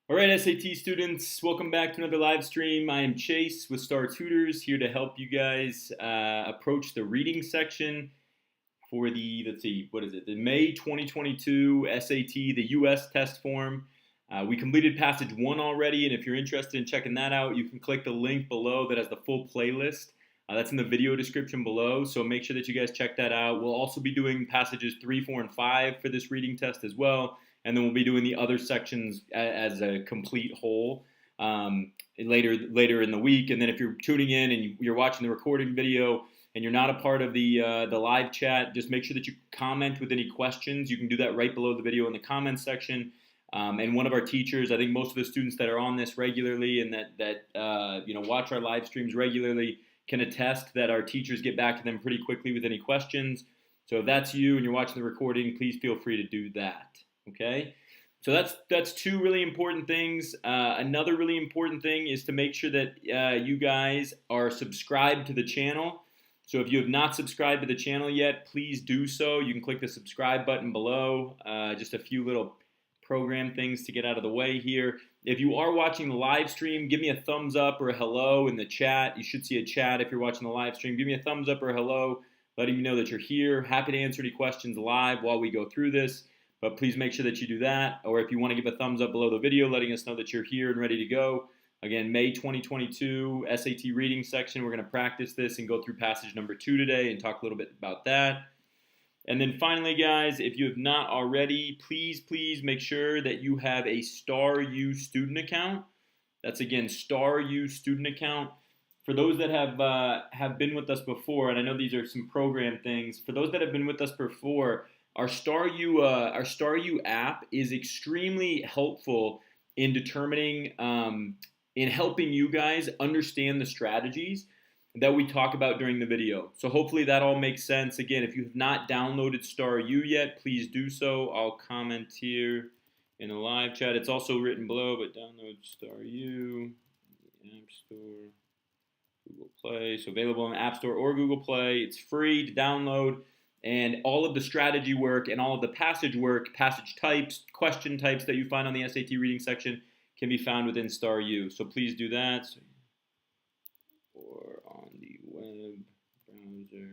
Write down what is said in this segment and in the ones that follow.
All right, SAT students, welcome back to another live stream. I am Chase with Star Tutors, here to help you guys approach the reading section for the, let's see, what is it, the May 2022 SAT, the US test form. We completed passage 1 already, and if you're interested in checking that out, you can click the link below that has the full playlist. That's in the video description below, so make sure that you guys check that out. We'll also be doing passages 3, 4, and 5 for this reading test as well. And then we'll be doing the other sections as a complete whole later in the week. And then if you're tuning in and you're watching the recording video and you're not a part of the live chat, just make sure that you comment with any questions. You can do that right below the video in the comments section. And one of our teachers, I think most of the students that are on this regularly and that watch our live streams regularly can attest that our teachers get back to them pretty quickly with any questions. So if that's you and you're watching the recording, please feel free to do that. Okay, so that's two really important things. Another really important thing is to make sure that you guys are subscribed to the channel. So if you have not subscribed to the channel yet, please do so. You can click the subscribe button below. Just a few little program things to get out of the way here. If you are watching the live stream, give me a thumbs up or a hello in the chat. You should see a chat if you're watching the live stream. Give me a thumbs up or a hello, letting me know that you're here. Happy to answer any questions live while we go through this. But please make sure that you do that. Or if you want to give a thumbs up below the video, letting us know that you're here and ready to go. Again, May 2022 SAT reading section. We're going to practice this and go through passage number 2 today and talk a little bit about that. And then finally, guys, if you have not already, please make sure that you have a Star U student account. That's, again, Star U student account. For those that have been with us before, and I know these are some program things, for those that have been with us before, our Star U app is extremely helpful in determining, in helping you guys understand the strategies that we talk about during the video. So hopefully that all makes sense. Again, if you have not downloaded Star U yet, please do so. I'll comment here in the live chat. It's also written below, but download Star U, App Store, Google Play. So available in the App Store or Google Play. It's free to download. And all of the strategy work and all of the passage work, passage types, question types that you find on the SAT reading section can be found within Star U. So please do that. Or on the web browser.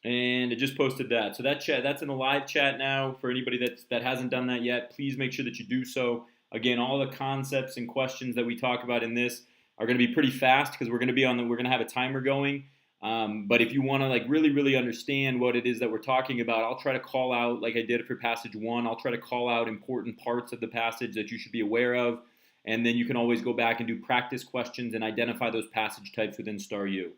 And I just posted that. So that's in the live chat now. For anybody that hasn't done that yet, please make sure that you do so. Again, all the concepts and questions that we talk about in this are going to be pretty fast because we're going to have a timer going. But if you want to really understand what it is that we're talking about, I'll try to call out, like I did for passage 1, I'll try to call out important parts of the passage that you should be aware of. And then you can always go back and do practice questions and identify those passage types within Star U.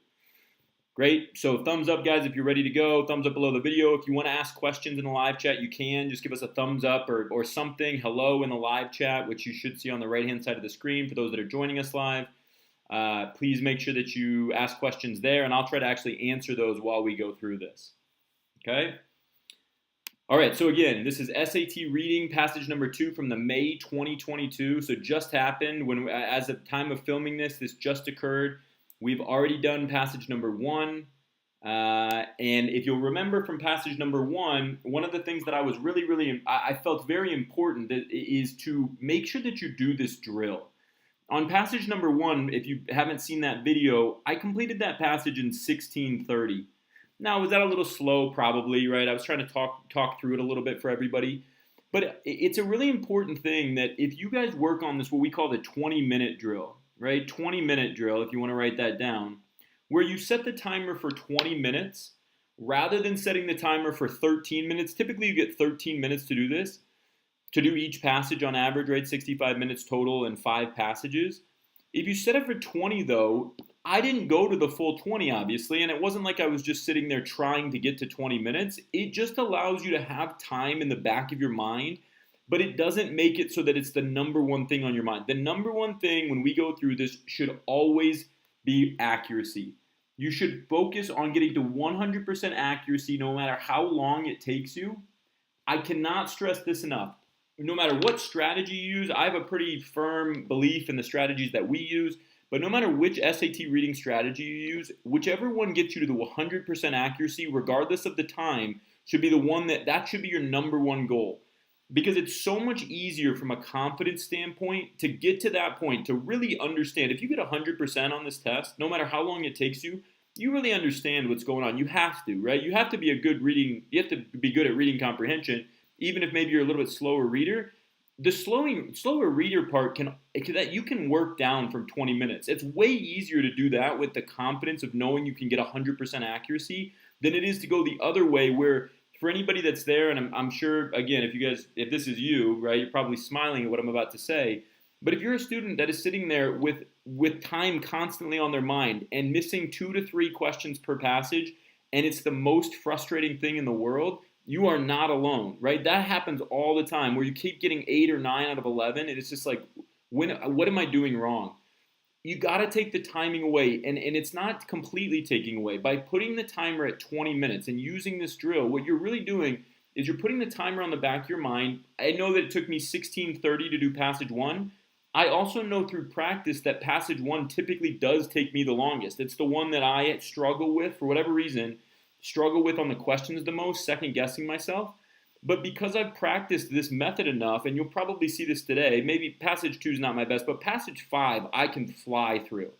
Great. So thumbs up, guys, if you're ready to go. Thumbs up below the video. If you want to ask questions in the live chat, you can. Just give us a thumbs up or something. Hello in the live chat, which you should see on the right-hand side of the screen for those that are joining us live. Please make sure that you ask questions there, and I'll try to actually answer those while we go through this. Okay? All right, so again, this is SAT reading passage number 2 from the May 2022. So just happened as of time of filming this just occurred. We've already done passage number 1. And if you'll remember from passage number 1, one of the things that I was I felt very important is to make sure that you do this drill. On passage number 1, if you haven't seen that video, I completed that passage in 16:30. Now, was that a little slow? Probably, right? I was trying to talk through it a little bit for everybody. But it's a really important thing that if you guys work on this, what we call the 20-minute drill, right? 20-minute drill, if you want to write that down, where you set the timer for 20 minutes rather than setting the timer for 13 minutes. Typically, you get 13 minutes to do this. To do each passage on average, right? 65 minutes total and 5 passages. If you set it for 20 though, I didn't go to the full 20 obviously, and it wasn't like I was just sitting there trying to get to 20 minutes. It just allows you to have time in the back of your mind, but it doesn't make it so that it's the number one thing on your mind. The number one thing when we go through this should always be accuracy. You should focus on getting to 100% accuracy no matter how long it takes you. I cannot stress this enough. No matter what strategy you use, I have a pretty firm belief in the strategies that we use, but no matter which SAT reading strategy you use, whichever one gets you to the 100% accuracy, regardless of the time, should be the one that should be your number one goal. because it's so much easier from a confidence standpoint to get to that point, to really understand. If you get 100% on this test, no matter how long it takes you, you really understand what's going on. You have to, right? You have to be you have to be good at reading comprehension, even if maybe you're a little bit slower reader. The slower reader part that you can work down from 20 minutes. It's way easier to do that with the confidence of knowing you can get 100% accuracy than it is to go the other way, where for anybody that's there, and I'm sure, again, if this is you, right, you're probably smiling at what I'm about to say. But if you're a student that is sitting there with time constantly on their mind and missing 2 to 3 questions per passage, and it's the most frustrating thing in the world, you are not alone, right? That happens all the time, where you keep getting 8 or 9 out of 11, and it's just like, what am I doing wrong? You got to take the timing away, and it's not completely taking away. By putting the timer at 20 minutes and using this drill, what you're really doing is you're putting the timer on the back of your mind. I know that it took me 16:30 to do passage 1. I also know through practice that passage 1 typically does take me the longest. It's the one that I struggle with, for whatever reason, struggle with on the questions the most, second guessing myself. But because I've practiced this method enough, and you'll probably see this today, maybe passage 2 is not my best, but passage 5 I can fly through.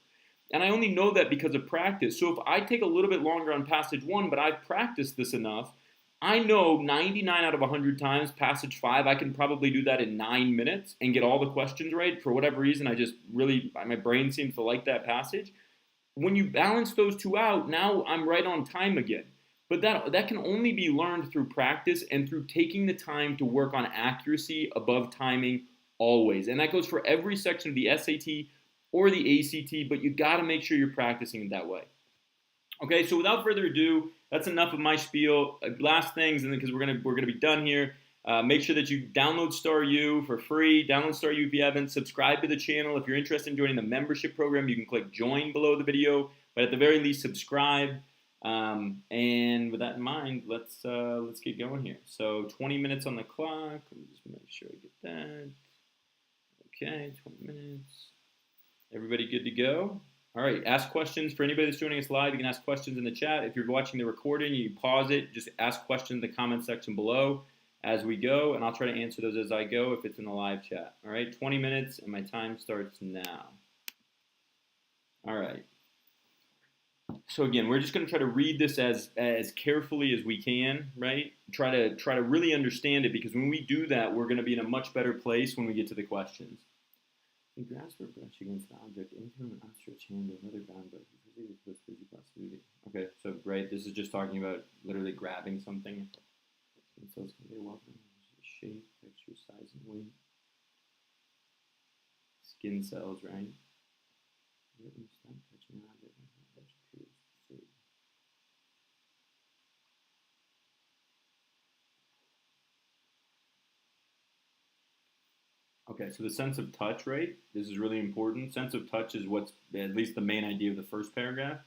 And I only know that because of practice. So if I take a little bit longer on passage 1, but I've practiced this enough, I know 99 out of 100 times passage 5, I can probably do that in 9 minutes and get all the questions right. For whatever reason, my brain seems to like that passage. When you balance those two out, now I'm right on time again. But that can only be learned through practice and through taking the time to work on accuracy above timing always. And that goes for every section of the SAT or the ACT, but you got to make sure you're practicing it that way. Okay, so without further ado, that's enough of my spiel. Last things, and then because we're gonna be done here. Make sure that you download Star U for free. Download Star U if you haven't. Subscribe to the channel. If you're interested in joining the membership program, you can click join below the video. But at the very least, subscribe. And with that in mind, let's get going here. So 20 minutes on the clock. Let me just make sure I get that. Okay, 20 minutes. Everybody good to go? All right, ask questions. For anybody that's joining us live, you can ask questions in the chat. If you're watching the recording, you pause it. Just ask questions in the comment section below as we go, and I'll try to answer those as I go if it's in the live chat. All right, 20 minutes, and my time starts now. All right. So again, we're just going to try to read this as carefully as we can, right? Try to really understand it, because when we do that, we're going to be in a much better place when we get to the questions. You grasp or brush against the object, anything with an outstretched hand or another ground brush. Okay, so right, this is just talking about literally grabbing something. Skin cells can be welcome. Shape, texture, size, and weight. Skin cells, right? Stop touching the object. Okay, so the sense of touch, right? This is really important. Sense of touch is what's at least the main idea of the first paragraph,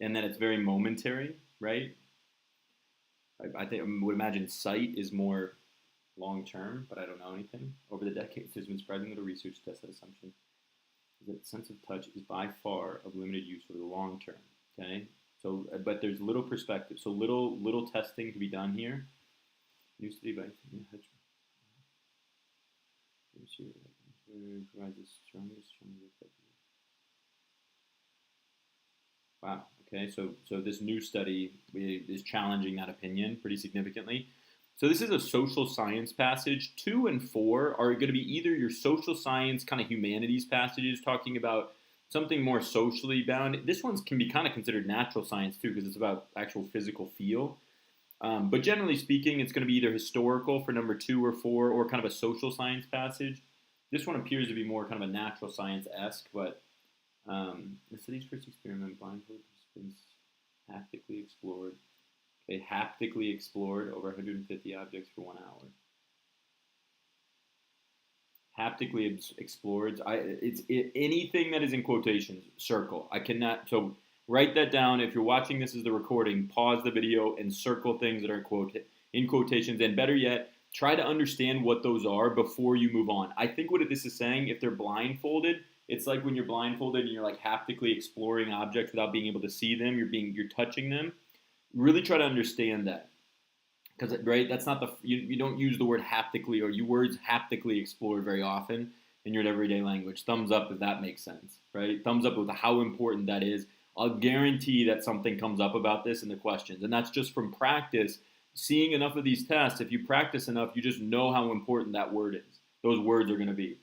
and that it's very momentary, right? I would imagine sight is more long-term, but I don't know anything. Over the decades, there's been surprising little research to test that assumption. That sense of touch is by far of limited use over the long term, okay? So, but there's little perspective, so little testing to be done here. New study by provides the strongest. Wow. Okay. So this new study is challenging that opinion pretty significantly. So this is a social science passage. 2 and 4 are going to be either your social science kind of humanities passages talking about something more socially bound. This one can be kind of considered natural science too, because it's about actual physical feel. But generally speaking, it's going to be either historical for number 2 or 4, or kind of a social science passage. This one appears to be more kind of a natural science-esque, but the study's first experiment, blindfolded participants haptically explored. Okay, haptically explored over 150 objects for 1 hour. Haptically explored. Anything that is in quotations, circle. I cannot. So write that down. If you're watching this as the recording, pause the video and circle things that are in quotations. And better yet, try to understand what those are before you move on. I think what this is saying, if they're blindfolded, it's like when you're blindfolded and you're like haptically exploring objects without being able to see them. You're touching them. Really try to understand that. because right, that's not the you don't use the word haptically, or you words haptically explored very often in your everyday language. Thumbs up if that makes sense, right? Thumbs up with how important that is. I'll guarantee that something comes up about this in the questions, and that's just from practice. Seeing enough of these tests, if you practice enough, you just know how important that word is. Those words are going to be.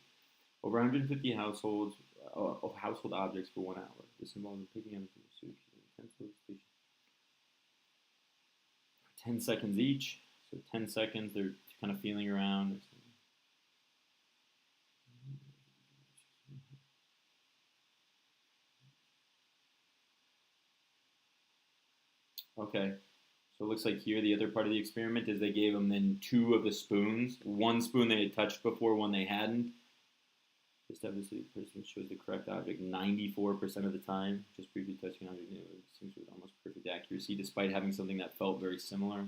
Over 150 households of household objects for 1 hour. This involves picking up the utensils, 10 seconds each. So 10 seconds, they're kind of feeling around. Okay, so it looks like here the other part of the experiment is they gave them then 2 of the spoons. 1 spoon they had touched before, 1 they hadn't. Just obviously the person shows the correct object 94% of the time. Just briefly touching object, it seems with almost perfect accuracy, despite having something that felt very similar.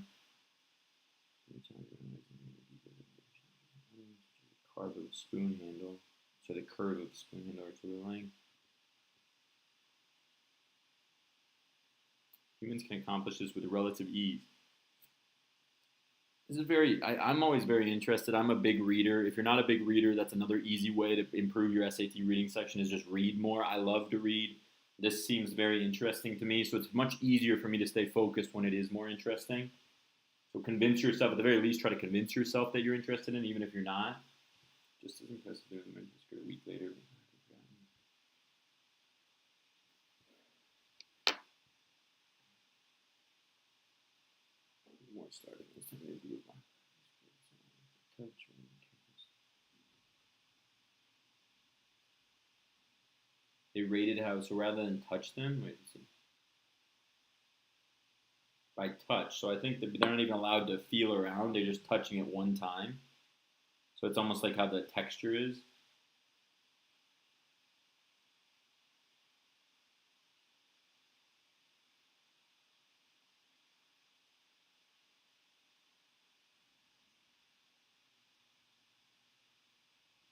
Carve of the spoon handle, so the curve of the spoon handle to the length. Humans can accomplish this with relative ease. This is I'm always very interested. I'm a big reader. If you're not a big reader, that's another easy way to improve your SAT reading section is just read more. I love to read. This seems very interesting to me, so it's much easier for me to stay focused when it is more interesting. So convince yourself, at the very least, try to convince yourself that you're interested in, even if you're not. Just as impressive as a week later. More starting this time. They rated how, so rather than touch them, wait, let's see. By touch. So I think they're not even allowed to feel around. They're just touching it one time. So it's almost like how the texture is.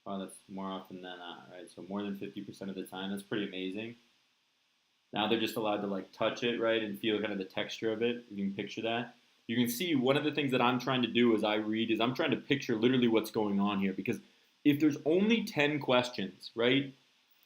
Oh, that's more often than not, right? So more than 50% of the time. That's pretty amazing. Now they're just allowed to like touch it, right, and feel kind of the texture of it. You can picture that. You can see one of the things that I'm trying to do as I read is I'm trying to picture literally what's going on here, because if there's only 10 questions, right,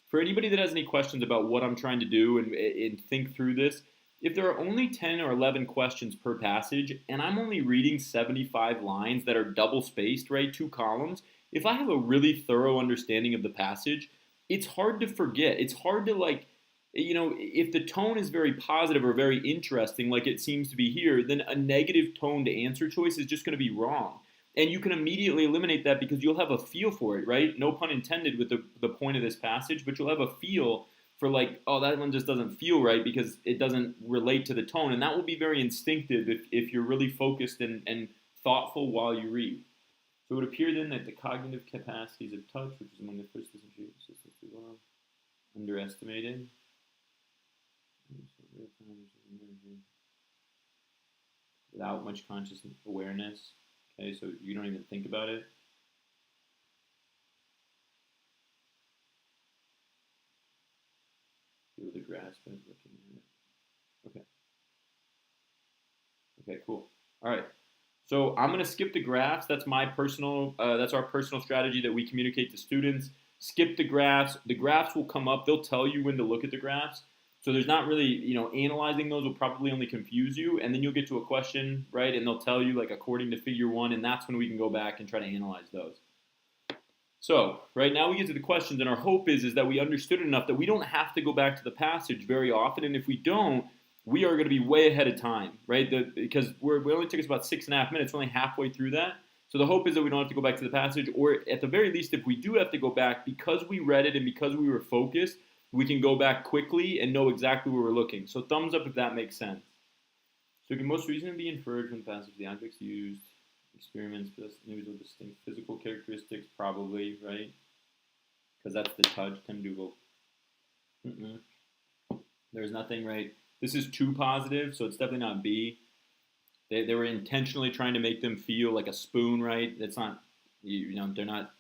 for anybody that has any questions about what I'm trying to do and think through this, if there are only 10 or 11 questions per passage and I'm only reading 75 lines that are double spaced, right, 2 columns, if I have a really thorough understanding of the passage, it's hard to forget. It's hard to like, if the tone is very positive or very interesting, like it seems to be here, then a negative tone to answer choice is just going to be wrong. And you can immediately eliminate that because you'll have a feel for it, right? No pun intended with the point of this passage, but you'll have a feel for like, oh, that one just doesn't feel right because it doesn't relate to the tone. And that will be very instinctive if you're really focused and thoughtful while you read. So it would appear then that the cognitive capacities of touch, which is among the first associated systems we love, underestimated. Without much conscious awareness. Okay, so you don't even think about it. Be able to grasp it, looking at it. Okay. Okay, cool. All right. So I'm going to skip the graphs. That's my personal. That's our personal strategy that we communicate to students. Skip the graphs. The graphs will come up. They'll tell you when to look at the graphs. So there's not really, analyzing those will probably only confuse you, and then you'll get to a question, right, and they'll tell you, like, according to figure 1, and that's when we can go back and try to analyze those. So, right now we get to the questions, and our hope is that we understood enough that we don't have to go back to the passage very often, and if we don't, we are going to be way ahead of time, right, because we only took us about 6.5 minutes, we're only halfway through that. So the hope is that we don't have to go back to the passage, or at the very least, if we do have to go back, because we read it and because we were focused, we can go back quickly and know exactly where we're looking. So thumbs up if that makes sense. So it can most reasonably be inferred from the passage the objects used, experiments, individual distinct physical characteristics, probably, right? Because that's the touch, can do There's nothing, right? This is too positive, so it's definitely not B. They were intentionally trying to make them feel like a spoon, right? It's not, they're not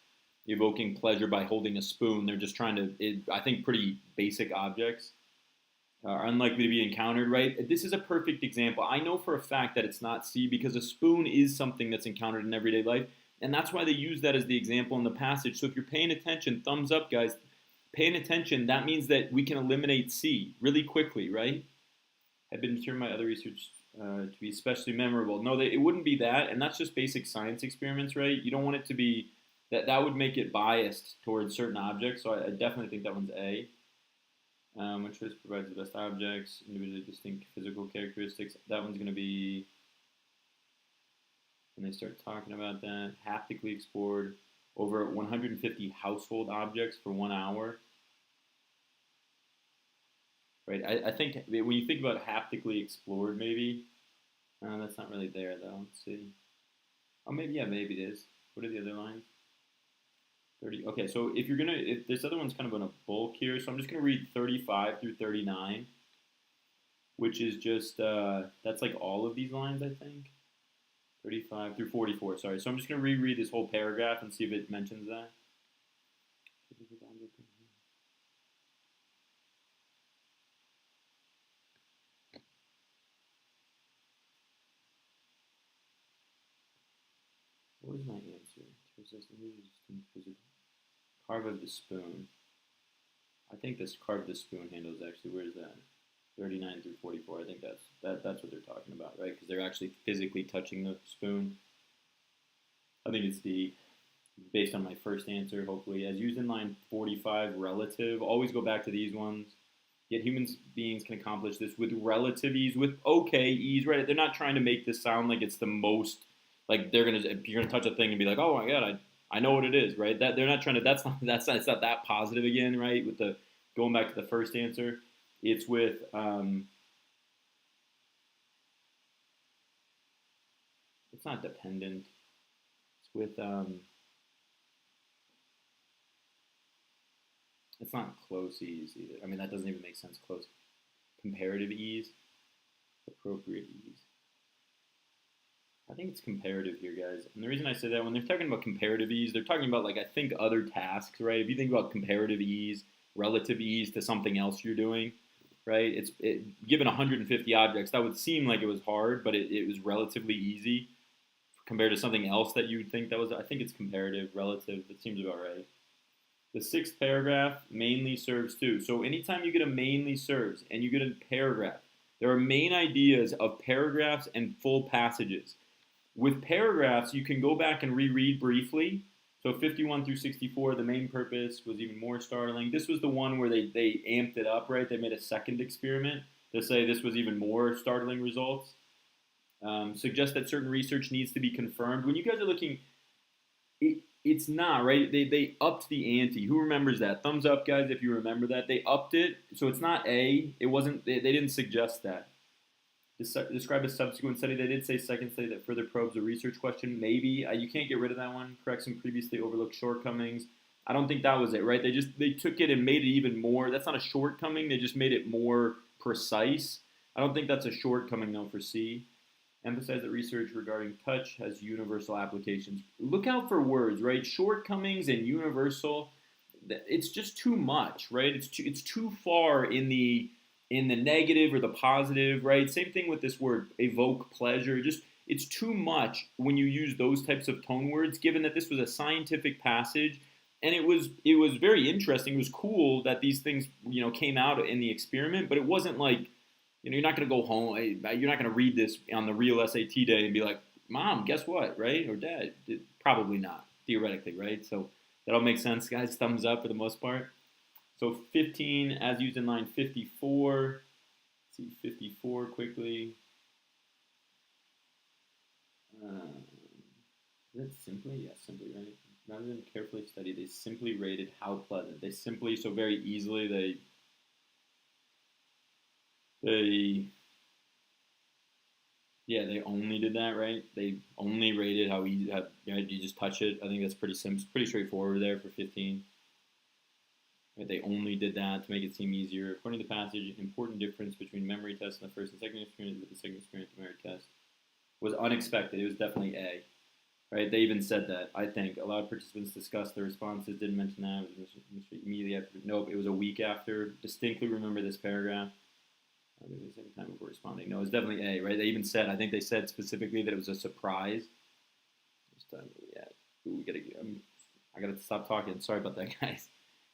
evoking pleasure by holding a spoon. They're just trying to, I think, pretty basic objects. are unlikely to be encountered, right? This is a perfect example. I know for a fact that it's not C because a spoon is something that's encountered in everyday life, and that's why they use that as the example in the passage. So if you're paying attention, thumbs up, guys. Paying attention, that means that we can eliminate C really quickly, right? Have been determined by other research to be especially memorable. No, it wouldn't be that, and that's just basic science experiments, right? You don't want it to be that. That would make it biased towards certain objects. So I definitely think that one's A. Which choice provides the best objects, individually distinct physical characteristics. That one's going to be when they start talking about that. Haptically explored over 150 household objects for 1 hour. Right. I think when you think about haptically explored, maybe that's not really there though. Let's see. Oh, maybe yeah, maybe it is. What are the other lines? 30. Okay, so if this other one's kind of in a bulk here, so I'm just gonna read 35 through 39, which is just that's like all of these lines, I think. 35 through 44. Sorry. So I'm just gonna reread this whole paragraph and see if it mentions that. What was my answer? Carve of the spoon. I think this carve the spoon handle is actually, where is that? 39 through 44. I think that's what they're talking about, right? Because they're actually physically touching the spoon. I think it's D, based on my first answer, hopefully. As used in line 45, relative. Always go back to these ones. Yet humans beings can accomplish this with relative ease, with okay ease, right? They're not trying to make this sound like it's the most, like you're gonna touch a thing and be like, oh my god, I know what it is, right? That they're not trying to. It's not that positive again, right? With the going back to the first answer, it's with it's not dependent. It's with it's not close ease either. I mean, that doesn't even make sense. Close comparative ease, appropriate ease. I think it's comparative here, guys. And the reason I say that, when they're talking about comparative ease, they're talking about, like, I think other tasks, right? If you think about comparative ease, relative ease to something else you're doing, right? Given 150 objects, that would seem like it was hard, but it was relatively easy compared to something else that you would think that was. I think it's comparative, relative. That seems about right. The sixth paragraph mainly serves too. So anytime you get a mainly serves and you get a paragraph, there are main ideas of paragraphs and full passages. With paragraphs, you can go back and reread briefly. So 51 through 64, the main purpose was even more startling. This was the one where they amped it up, right? They made a second experiment to say this was even more startling results. Suggest that certain research needs to be confirmed. When you guys are looking, it's not, right? They upped the ante. Who remembers that? Thumbs up, guys, if you remember that. They upped it, so it's not A. It wasn't. They didn't suggest that. Describe a subsequent study. They did say second study that further probes a research question. Maybe you can't get rid of that one. Correct some previously overlooked shortcomings. I don't think that was it, right? They took it and made it even more. That's not a shortcoming. They just made it more precise. I don't think that's a shortcoming though for C. Emphasize that research regarding touch has universal applications. Look out for words, right? Shortcomings and universal. It's just too much, right? It's too far in the negative or the positive, right? Same thing with this word, evoke pleasure. Just it's too much when you use those types of tone words, given that this was a scientific passage and it was very interesting. It was cool that these things, came out in the experiment, but it wasn't like, you're not going to go home, you're not going to read this on the real SAT day and be like, Mom, guess what, right? Or Dad, probably not, theoretically, right? So that all makes sense, guys. Thumbs up for the most part. So 15, as used in line 54. Let's see 54 quickly. Is it simply? Yeah, simply, right? Rather than carefully studied, they simply rated how pleasant. They simply, so very easily, they only did that, right? They only rated how easy, you just touch it. I think that's pretty simple, pretty straightforward there for 15. Right? They only did that to make it seem easier. According to the passage, an important difference between memory tests and the first and second experience with the second experience memory test was unexpected. It was definitely A. Right? They even said that, I think. A lot of participants discussed their responses, didn't mention that. It was immediately after. Nope, it was a week after. Distinctly remember this paragraph. I think the same time before responding. No, it's definitely A, right? They even said, I think they said specifically that it was a surprise. This time, yeah. Ooh, I gotta stop talking. Sorry about that, guys.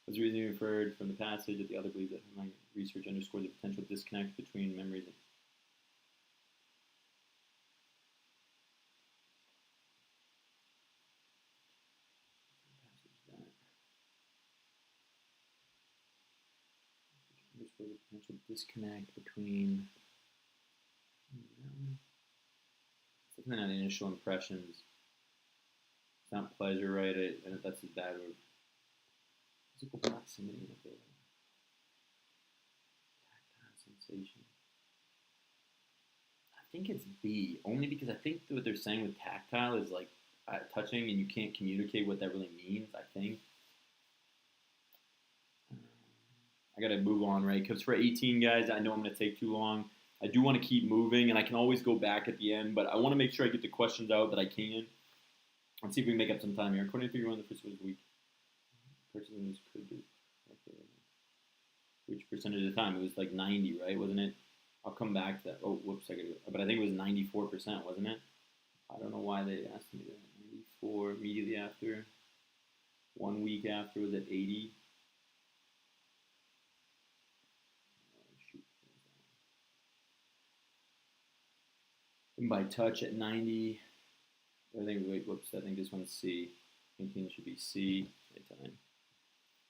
Was reasoning inferred from the passage that the other believes that my research underscores the potential disconnect between memories and underscores the potential disconnect between something on initial impressions. It's not pleasure, right? And that's a bad word. Physical proximity and ability. Tactile sensation. I think it's B, only because I think what they're saying with tactile is like touching, and you can't communicate what that really means. I think. I gotta move on, right? Because for 18 guys, I know I'm gonna take too long. I do want to keep moving, and I can always go back at the end, but I want to make sure I get the questions out that I can. Let's see if we can make up some time here. According to figure 1, the first was week. Purchasing this could be. Okay. Which percentage of the time? It was like 90, right? Wasn't it? I'll come back to that. Oh, whoops, I gotta go. But I think it was 94%, wasn't it? I don't know why they asked me that. 94 immediately after. 1 week after was at 80. And by touch at 90. I think, wait, whoops, I think this one's C. I think it should be C at time.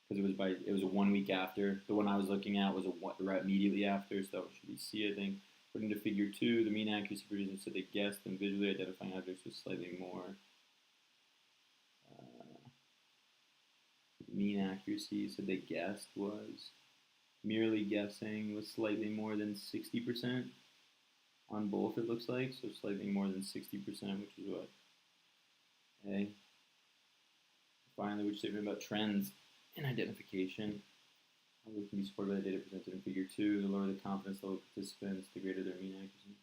Because it was a 1 week after. The one I was looking at was right immediately after, so it should be C, I think. According to figure 2, the mean accuracy for reasons so they guessed and visually identifying objects was slightly more. Mean accuracy, so they guessed was merely guessing was slightly more than 60% on both, it looks like. So slightly more than 60%, which is what? A. Finally, which statement about trends and identification. How they can be supported by the data presented in figure 2. The lower the confidence level of participants, the greater their mean accuracy.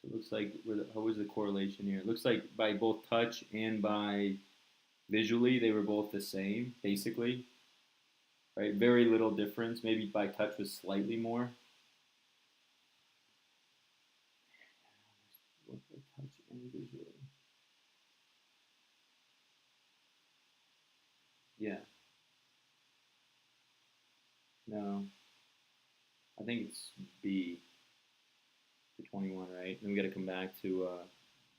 So it looks like, how was the correlation here? It looks like by both touch and by visually, they were both the same, basically. Right? Very little difference. Maybe by touch was slightly more. Both by touch and visually. Yeah. No. I think it's B for 21, right? And we got to come back to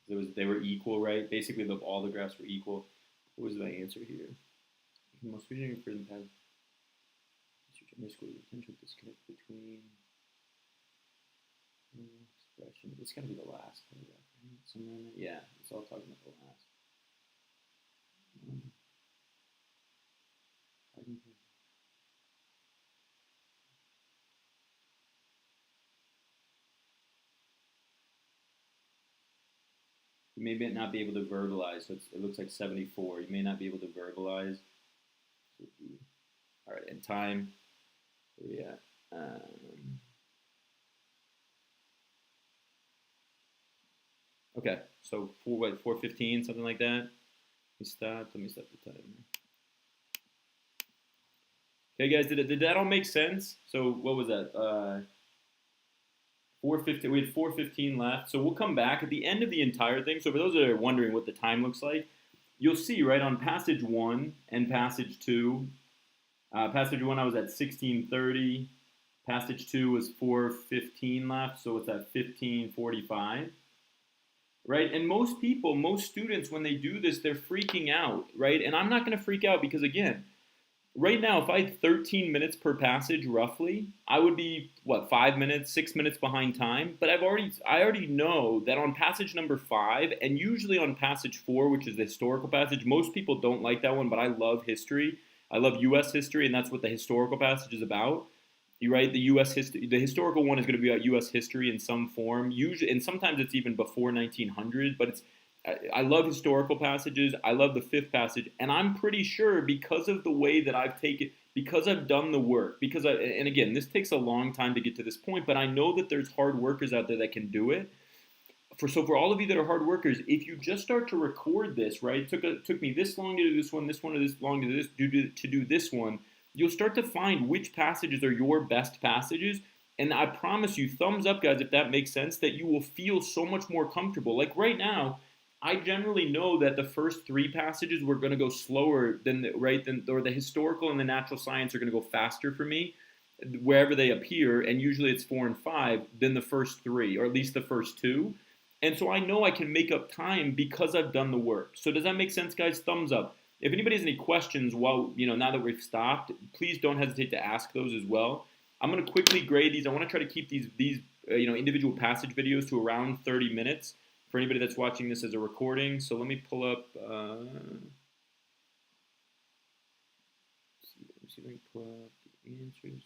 they were equal, right? Basically, all the graphs were equal. What was my answer here? The most reasonable for them to have research underscore the potential disconnect between expression. It's got to be the last paragraph, right? Somewhere in there. Yeah, it's all talking about the last. You may not be able to verbalize, so it looks like 74. You may not be able to verbalize. All right, and time. Where we at? Okay, so 4:15, something like that. Let me stop the timer. Okay, guys, did that all make sense? So what was that? 4:15. We had 4:15 left, so we'll come back at the end of the entire thing. So for those that are wondering what the time looks like, you'll see right on passage 1 and passage 2. Passage 1 I was at 16:30. Passage 2 was 4:15 left, so it's at 15:45. Right? And most students, when they do this, they're freaking out, right? And I'm not going to freak out because, again, right now, if I had 13 minutes per passage, roughly, I would be, 5 minutes, 6 minutes behind time. But I already know that on passage number 5, and usually on passage 4, which is the historical passage, most people don't like that one, but I love history. I love U.S. history, and that's what the historical passage is about. You right? The U.S. history, the historical one is going to be about U.S. history in some form. Usually, and sometimes it's even before 1900. But I love historical passages. I love the 5th passage, and I'm pretty sure because of the way that I've taken, because I've done the work, and again, this takes a long time to get to this point, but I know that there's hard workers out there that can do it. For all of you that are hard workers, if you just start to record this, right? It took me this long to do this one to do this one. you'll start to find which passages are your best passages. And I promise you, thumbs up, guys, if that makes sense, that you will feel so much more comfortable. Like right now, I generally know that the first 3 passages were going to go slower than or the historical and the natural science are going to go faster for me wherever they appear, and usually it's 4 and 5 than the first 3, or at least the first 2. And so I know I can make up time because I've done the work. So does that make sense, guys? Thumbs up. If anybody has any questions while, now that we've stopped, please don't hesitate to ask those as well. I'm going to quickly grade these. I want to try to keep these individual passage videos to around 30 minutes for anybody that's watching this as a recording. So let me pull up. Let me see if I can pull up the answers.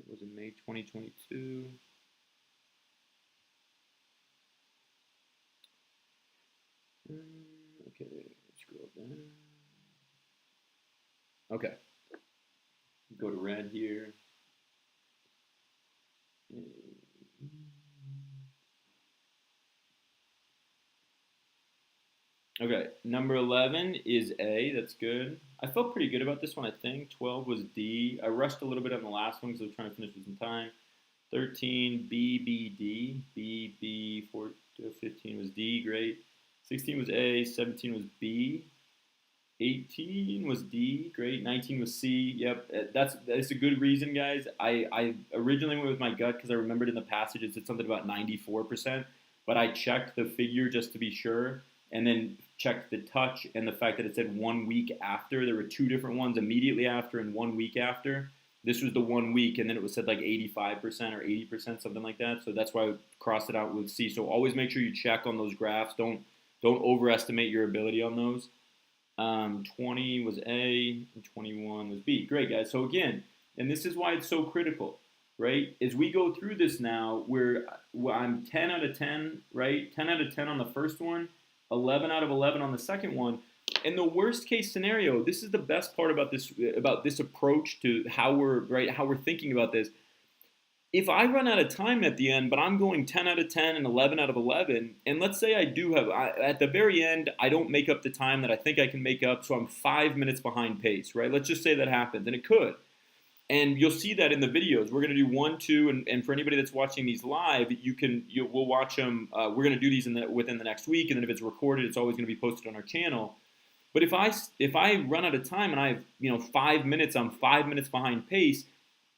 Was it May 2022? Okay, scroll down. Okay. Go to red here. Okay, number 11 is A. That's good. I felt pretty good about this one, I think. 12 was D. I rushed a little bit on the last one because I was trying to finish this in time. 13, B, B, D. B, B, 15 was D. Great. 16 was A. 17 was B. 18 was D, great. 19 was C. Yep, that's a good reason, guys. I originally went with my gut because I remembered in the passage it said something about 94%, but I checked the figure just to be sure, and then checked the touch and the fact that it said 1 week after. There were 2 different ones immediately after and 1 week after. This was the 1 week, and then it was said like 85% or 80%, something like that. So that's why I crossed it out with C. So always make sure you check on those graphs. Don't overestimate your ability on those. 20 was A, and 21 was B. Great, guys. So again, and this is why it's so critical, right? As we go through this now, I'm 10 out of 10, right? 10 out of 10 on the first one, 11 out of 11 on the second one. And the worst case scenario, this is the best part about this approach to how we're thinking about this. If I run out of time at the end, but I'm going 10 out of 10 and 11 out of 11, and let's say I do at the very end, I don't make up the time that I think I can make up, so I'm 5 minutes behind pace, right? Let's just say that happens, and it could. And you'll see that in the videos. We're going to do 1, 2, and for anybody that's watching these live, we'll watch them. We're going to do these within the next week, and then if it's recorded, it's always going to be posted on our channel. But if I run out of time and I have 5 minutes, I'm 5 minutes behind pace,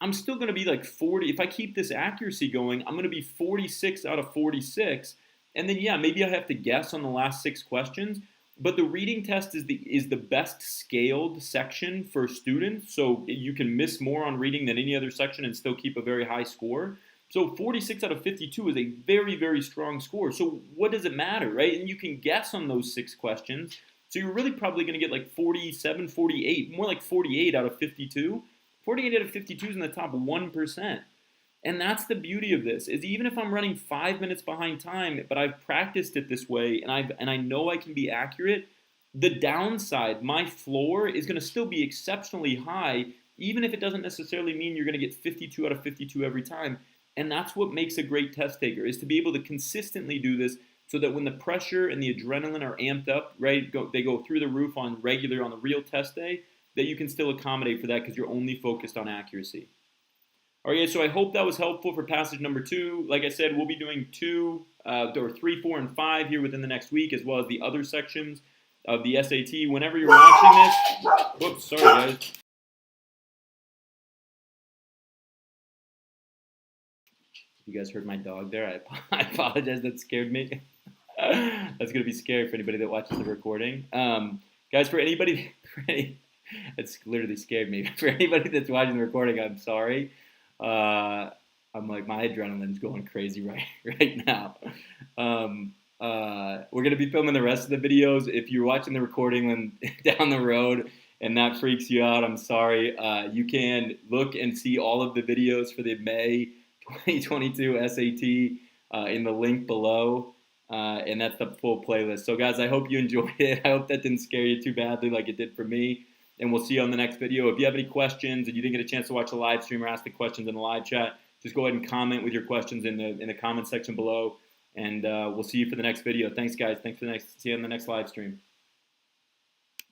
I'm still going to be like 40. If I keep this accuracy going, I'm going to be 46 out of 46. And then, yeah, maybe I have to guess on the last 6 questions. But the reading test is the best scaled section for students. So you can miss more on reading than any other section and still keep a very high score. So 46 out of 52 is a very, very strong score. So what does it matter, right? And you can guess on those 6 questions. So you're really probably going to get like 47, 48, more like 48 out of 52. 48 out of 52 is in the top 1%. And that's the beauty of this, is even if I'm running 5 minutes behind time, but I've practiced it this way and I know I can be accurate, the downside, my floor, is going to still be exceptionally high, even if it doesn't necessarily mean you're going to get 52 out of 52 every time. And that's what makes a great test taker, is to be able to consistently do this so that when the pressure and the adrenaline are amped up, right, they go through the roof on the real test day, that you can still accommodate for that because you're only focused on accuracy. All right, so I hope that was helpful for passage number 2. Like I said, we'll be doing 2, or 3, 4, and 5 here within the next week, as well as the other sections of the SAT. Whenever you're watching this, whoops, sorry guys. You guys heard my dog there? I apologize, that scared me. That's going to be scary for anybody that watches the recording. Guys, for anybody, it's literally scared me. For anybody that's watching the recording, I'm sorry. I'm like, my adrenaline's going crazy right now. We're going to be filming the rest of the videos. If you're watching the recording down the road and that freaks you out, I'm sorry. You can look and see all of the videos for the May 2022 SAT in the link below. And that's the full playlist. So guys, I hope you enjoyed it. I hope that didn't scare you too badly like it did for me. And we'll see you on the next video. If you have any questions and you didn't get a chance to watch the live stream or ask the questions in the live chat, just go ahead and comment with your questions in the comment section below. And we'll see you for the next video. Thanks, guys. See you on the next live stream.